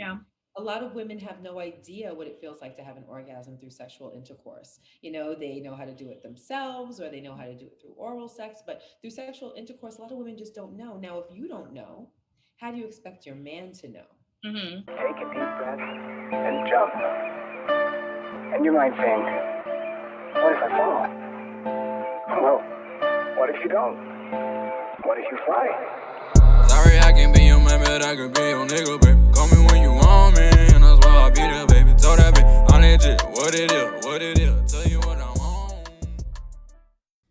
Yeah. A lot of women have no idea what it feels like to have an orgasm through sexual intercourse. They know how to do it themselves or they know how to do it through oral sex, but through sexual intercourse, a lot of women just don't know. Now, if you don't know, how do you expect your man to know? Mm-hmm. Take a deep breath and jump. And you might think, what if I fall? Well, what if you don't? What if you fly? Sorry, I can't be your man, but I could be your nigga, baby. Call me when you want me, and that's why I be there, baby. Told that bitch, I'm legit, what it is, tell you what I want.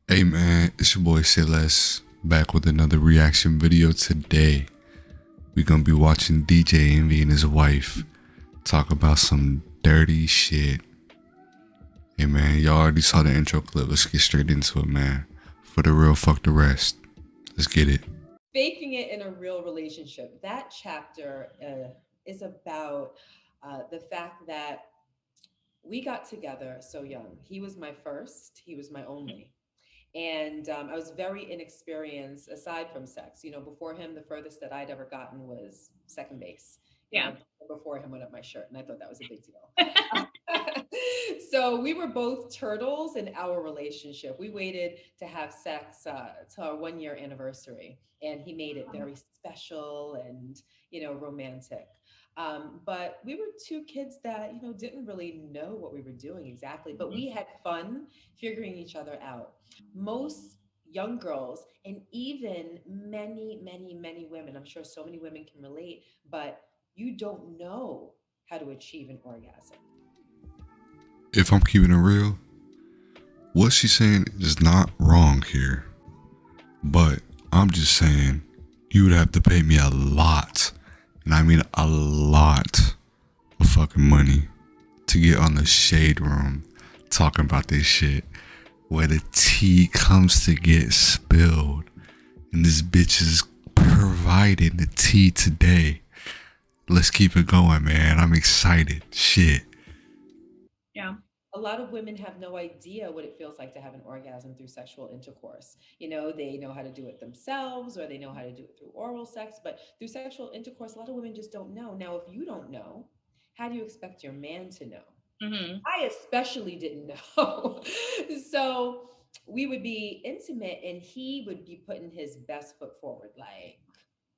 Hey man, it's your boy SayyLess, back with another reaction video today. We're gonna be watching DJ Envy and his wife talk about some dirty shit. Hey man, y'all already saw the intro clip. Let's get straight into it, man. For the real, fuck the rest. Let's get it. Faking it in a real relationship. That chapter is about the fact that we got together so young. He was my first, he was my only. And I was very inexperienced aside from sex. Before him, the furthest that I'd ever gotten was second base. Yeah. Before him went up my shirt, and I thought that was a big deal. So we were both turtles in our relationship. We waited to have sex to our 1 year anniversary, and he made it very special and romantic. But we were two kids that didn't really know what we were doing exactly, but we had fun figuring each other out. Most young girls, and even many women, I'm sure so many women can relate, but you don't know how to achieve an orgasm. If I'm keeping it real, what she's saying is not wrong here. But I'm just saying, you would have to pay me a lot, and I mean a lot of fucking money to get on the shade room talking about this shit where the tea comes to get spilled, and this bitch is providing the tea today. Let's keep it going, man. I'm excited. Shit. Yeah. A lot of women have no idea what it feels like to have an orgasm through sexual intercourse. They know how to do it themselves or they know how to do it through oral sex, but through sexual intercourse, a lot of women just don't know. Now, if you don't know, how do you expect your man to know? Mm-hmm. I especially didn't know. So we would be intimate and he would be putting his best foot forward. Like,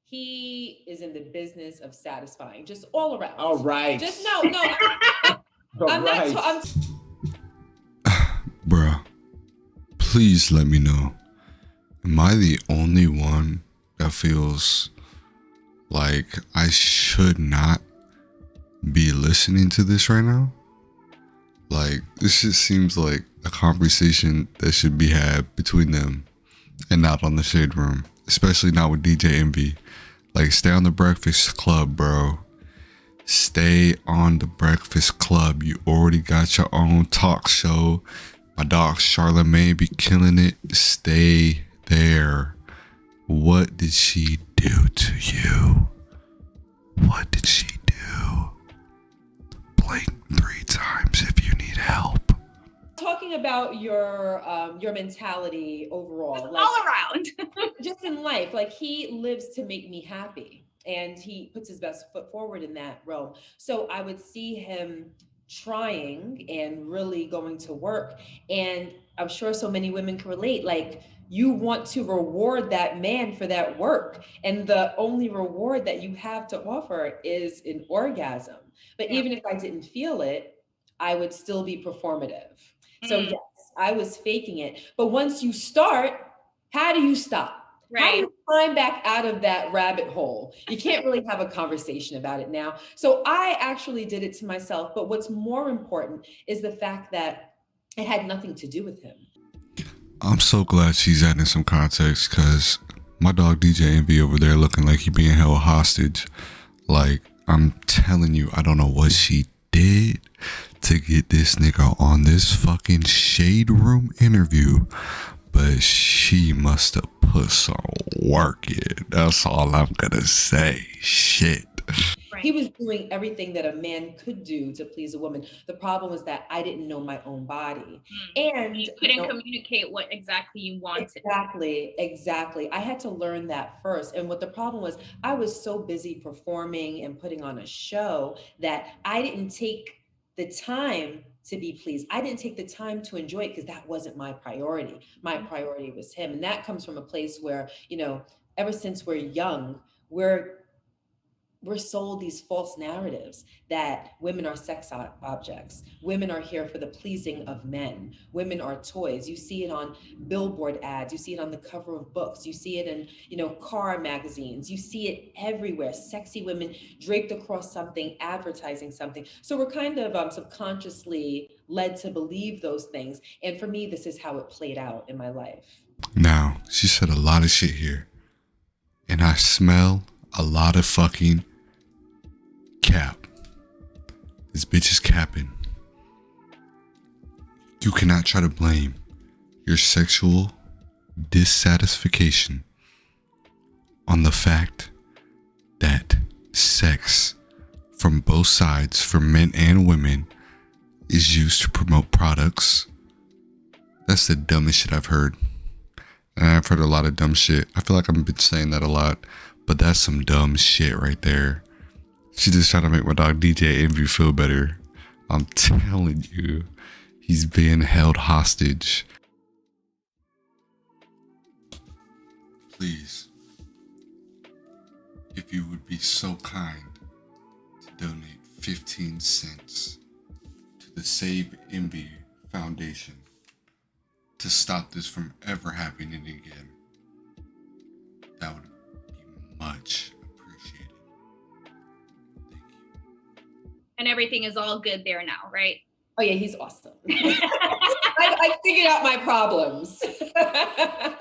he is in the business of satisfying, just all around. All right. Just no. I'm not. Right. I'm Bruh, please let me know. Am I the only one that feels like I should not be listening to this right now? Like, this just seems like a conversation that should be had between them and not on the shade room, especially not with DJ Envy. Like, stay on the Breakfast Club, bro. Stay on the Breakfast Club. You already got your own talk show. My dog Charlamagne be killing it. Stay there. What did she do to you? What did she do? Blink 3 times if you need help. talking about your mentality overall, Just like all around. just in life. Like, he lives to make me happy, and he puts his best foot forward in that realm. So I would see him trying and really going to work, and I'm sure so many women can relate. Like, you want to reward that man for that work, and the only reward that you have to offer is an orgasm. But Yeah. even if I didn't feel it, I would still be performative. So Mm. yes, I was faking it. But once you start, how do you stop? How do Right. you climb back out of that rabbit hole? You can't really have a conversation about it now. So I actually did it to myself. But what's more important is the fact that it had nothing to do with him. I'm so glad she's adding some context, because my dog DJ Envy over there looking like he being held hostage. Like, I'm telling you, I don't know what she did to get this nigga on this fucking shade room interview, but she must have put some work in. That's all I'm gonna say. Shit. Right. He was doing everything that a man could do to please a woman. The problem was that I didn't know my own body. And you couldn't communicate what exactly you wanted. Exactly. I had to learn that first. And what the problem was, I was so busy performing and putting on a show that I didn't take the time to be pleased. I didn't take the time to enjoy it because that wasn't my priority. My priority was him. And that comes from a place where, ever since we're young, we're sold these false narratives that women are sex objects. Women are here for the pleasing of men. Women are toys. You see it on billboard ads. You see it on the cover of books. You see it in, car magazines. You see it everywhere. Sexy women draped across something, advertising something. So we're kind of subconsciously led to believe those things. And for me, this is how it played out in my life. Now, she said a lot of shit here. And I smell a lot of fucking cap. This bitch is capping. You cannot try to blame your sexual dissatisfaction on the fact that sex from both sides, for men and women, is used to promote products. That's the dumbest shit I've heard. And I've heard a lot of dumb shit. I feel like I've been saying that a lot, but that's some dumb shit right there. She just trying to make my dog DJ Envy feel better. I'm telling you, he's being held hostage. Please, if you would be so kind to donate 15 cents to the Save Envy Foundation to stop this from ever happening again, that would be much appreciated. Thank you. And everything is all good there now, right? Oh yeah, he's awesome. I figured out my problems.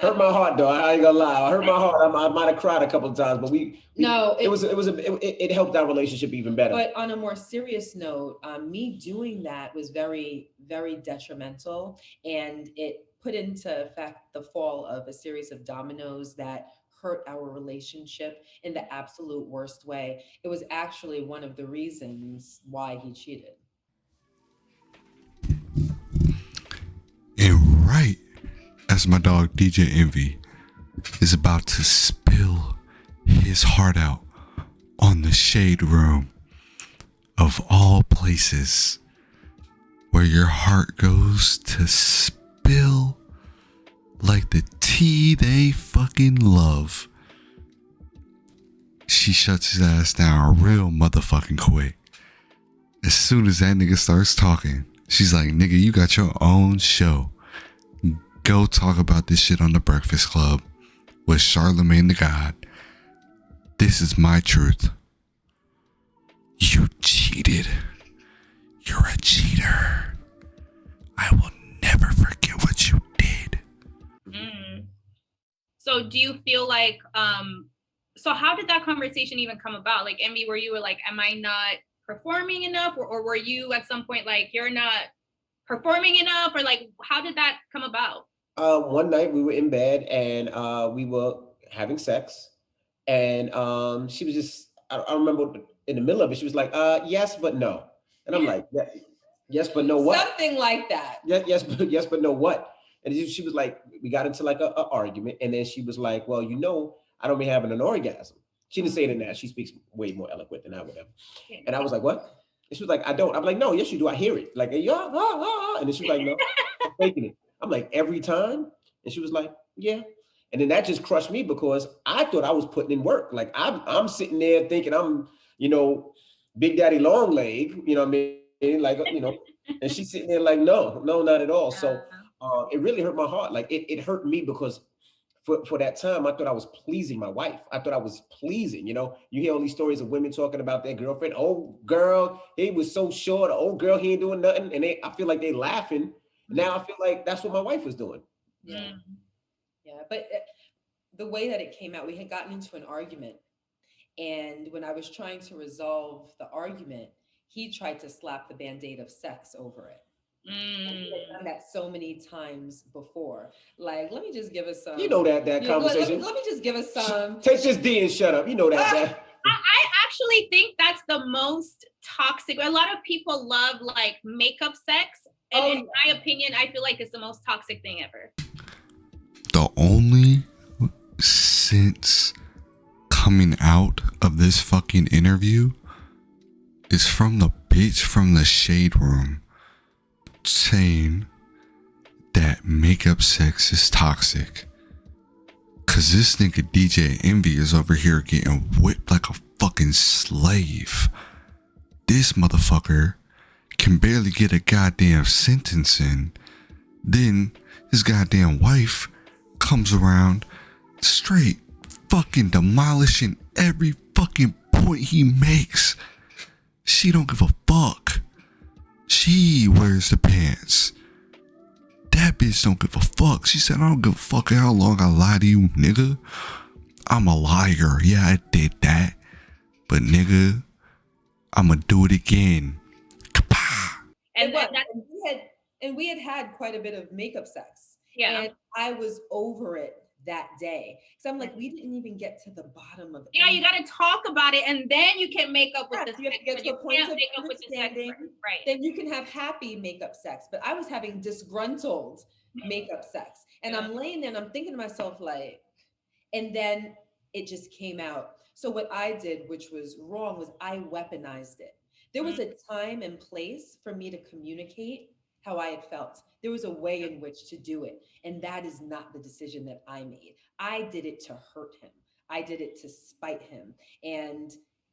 Hurt my heart though. I ain't gonna lie. I hurt my heart. I might have cried a couple of times, but it helped our relationship even better. But on a more serious note, me doing that was very, very detrimental, and it put into effect the fall of a series of dominoes that hurt our relationship in the absolute worst way. It was actually one of the reasons why he cheated. And right as my dog DJ Envy is about to spill his heart out on the shade room of all places where your heart goes to spill like the tea they fucking love, she shuts his ass down real motherfucking quick. As soon as that nigga starts talking, she's like, nigga, you got your own show. Go talk about this shit on The Breakfast Club with Charlamagne the God. This is my truth. You cheated. You're a cheater. I will never forget what you did. So do you feel like, so how did that conversation even come about? Like, Envy, were you like, am I not performing enough? Or were you at some point like, you're not performing enough? Or like, how did that come about? One night we were in bed and we were having sex, and she was just, I remember in the middle of it, she was like, yes, but no. And I'm like, yeah, yes, but no what? Something like that. Yes, but no what? And she was like, we got into like a argument, and then she was like, well, I don't be having an orgasm. She didn't say it in that. She speaks way more eloquent than I would have. And I was like, what? And she was like, I don't. I'm like, no, yes, you do. I hear it. Like, yeah, and then she was like, no, I'm faking it. I'm like, every time? And she was like, yeah. And then that just crushed me because I thought I was putting in work. Like I'm sitting there thinking I'm, Big Daddy Long Leg, you know what I mean? Like, and she's sitting there like, no, not at all. So it really hurt my heart. Like it hurt me because for that time, I thought I was pleasing my wife. I thought I was pleasing, You hear all these stories of women talking about their girlfriend. Oh, girl, he was so short. Oh, girl, he ain't doing nothing. And I feel like they laughing. Now I feel like that's what my wife was doing. Yeah. Yeah. But the way that it came out, we had gotten into an argument. And when I was trying to resolve the argument, he tried to slap the Band-Aid of sex over it. And he had done that so many times before. Like, let me just give us some. That conversation. Let me just give us some. Take this D and shut up. You know that. I actually think that's the most toxic. A lot of people love like makeup sex. And in my opinion, I feel like it's the most toxic thing ever. The only sense coming out of this fucking interview is from the bitch from the shade room saying that makeup sex is toxic. Cause this nigga DJ Envy is over here getting whipped like a fucking slave. This motherfucker can barely get a goddamn sentence in. Then his goddamn wife comes around straight fucking demolishing every fucking point he makes. She don't give a fuck. She wears the pants. That bitch don't give a fuck. She said, I don't give a fuck how long I lie to you, nigga. I'm a liar. Yeah, I did that. But nigga, I'ma do it again. Kapah. And we had quite a bit of makeup sex. Yeah. And I was over it that day. So I'm like, we didn't even get to the bottom of it. Yeah, you got to talk about it, and then you can make up with the you have to get to a point of understanding. Right. Then you can have happy makeup sex. But I was having disgruntled makeup sex. And I'm laying there and I'm thinking to myself, like, and then it just came out. So what I did, which was wrong, was I weaponized it. There was a time and place for me to communicate how I had felt. There was a way in which to do it. And that is not the decision that I made. I did it to hurt him. I did it to spite him. And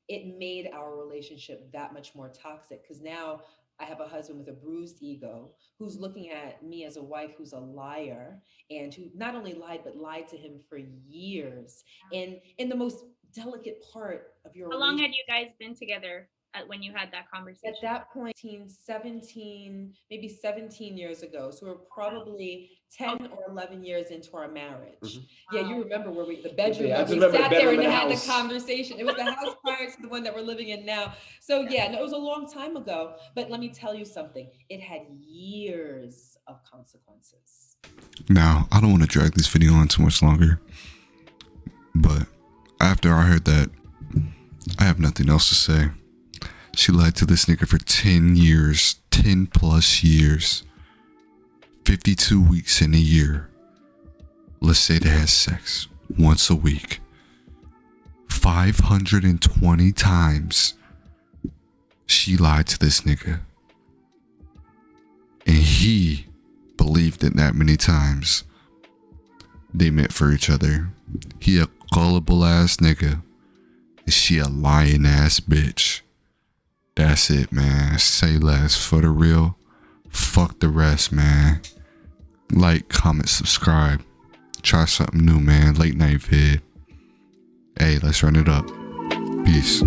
it made our relationship that much more toxic, because now I have a husband with a bruised ego who's looking at me as a wife who's a liar, and who not only lied, but lied to him for years. And in the most delicate part of your How long had you guys been together when you had that conversation? At that point, 17, maybe 17 years ago. So we're probably 10 or 11 years into our marriage. Mm-hmm. Yeah, you remember where the bedroom, where we sat there and had the conversation. It was the house prior to the one that we're living in now. So yeah, no, it was a long time ago. But let me tell you something. It had years of consequences. Now, I don't want to drag this video on too much longer, but after I heard that, I have nothing else to say. She lied to this nigga for 10 years, 10 plus years, 52 weeks in a year. Let's say they had sex once a week, 520 times she lied to this nigga. And he believed it that many times. They met for each other. He a gullible ass nigga, and she a lying ass bitch. That's it, man. Say less for the real. Fuck the rest, man. Like, comment, subscribe. Try something new, man. Late night vid. Hey, let's run it up. Peace.